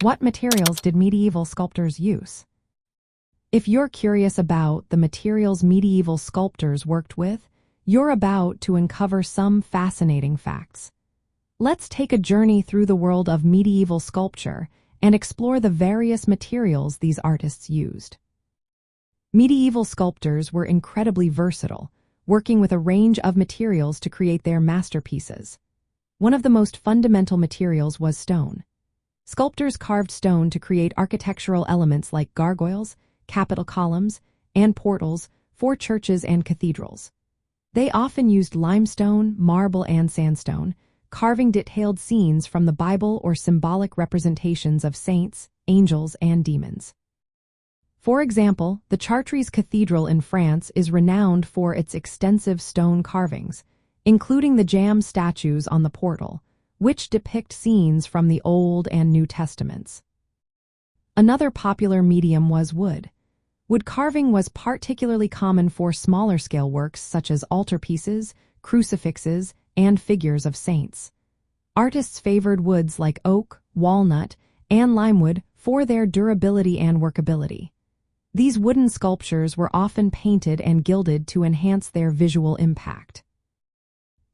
What materials did medieval sculptors use? If you're curious about the materials medieval sculptors worked with, you're about to uncover some fascinating facts. Let's take a journey through the world of medieval sculpture and explore the various materials these artists used. Medieval sculptors were incredibly versatile, working with a range of materials to create their masterpieces. One of the most fundamental materials was stone. Sculptors carved stone to create architectural elements like gargoyles, capital columns, and portals for churches and cathedrals. They often used limestone, marble, and sandstone, carving detailed scenes from the Bible or symbolic representations of saints, angels, and demons. For example, the Chartres Cathedral in France is renowned for its extensive stone carvings, including the jam statues on the portal, which depict scenes from the Old and New Testaments. Another popular medium was wood. Wood carving was particularly common for smaller-scale works such as altarpieces, crucifixes, and figures of saints. Artists favored woods like oak, walnut, and limewood for their durability and workability. These wooden sculptures were often painted and gilded to enhance their visual impact.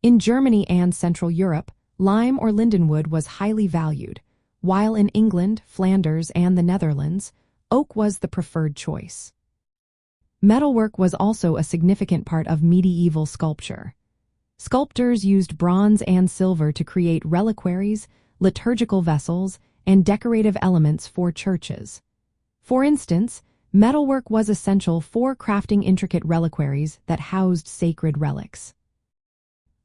In Germany and Central Europe, lime or lindenwood was highly valued, while in England, Flanders, and the Netherlands, oak was the preferred choice. Metalwork was also a significant part of medieval sculpture. Sculptors used bronze and silver to create reliquaries, liturgical vessels, and decorative elements for churches. For instance, metalwork was essential for crafting intricate reliquaries that housed sacred relics.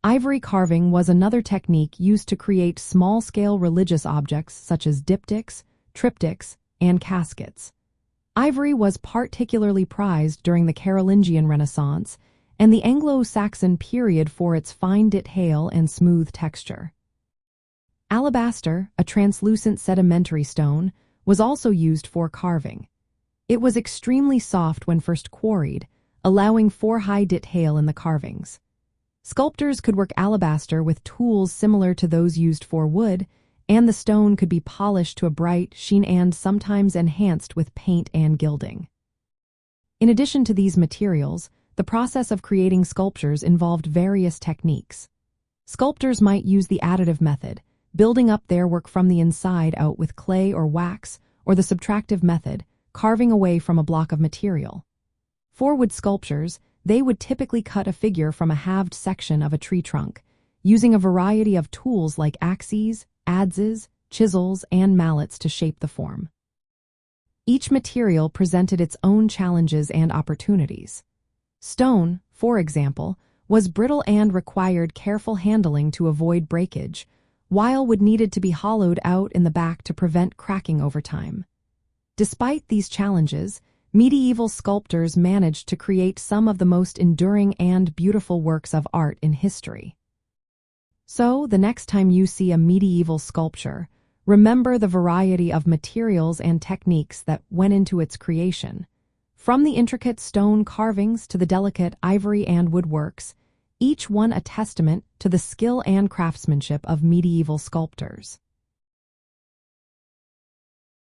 Ivory carving was another technique used to create small-scale religious objects such as diptychs, triptychs, and caskets. Ivory was particularly prized during the Carolingian Renaissance and the Anglo-Saxon period for its fine detail and smooth texture. Alabaster, a translucent sedimentary stone, was also used for carving. It was extremely soft when first quarried, allowing for high detail in the carvings. Sculptors could work alabaster with tools similar to those used for wood, and the stone could be polished to a bright sheen and sometimes enhanced with paint and gilding. In addition to these materials, the process of creating sculptures involved various techniques. Sculptors might use the additive method, building up their work from the inside out with clay or wax, or the subtractive method, carving away from a block of material. For wood sculptures, they would typically cut a figure from a halved section of a tree trunk, using a variety of tools like axes, adzes, chisels, and mallets to shape the form. Each material presented its own challenges and opportunities. Stone, for example, was brittle and required careful handling to avoid breakage, while wood needed to be hollowed out in the back to prevent cracking over time. Despite these challenges, medieval sculptors managed to create some of the most enduring and beautiful works of art in history. So, the next time you see a medieval sculpture, remember the variety of materials and techniques that went into its creation. From the intricate stone carvings to the delicate ivory and woodworks, each one a testament to the skill and craftsmanship of medieval sculptors.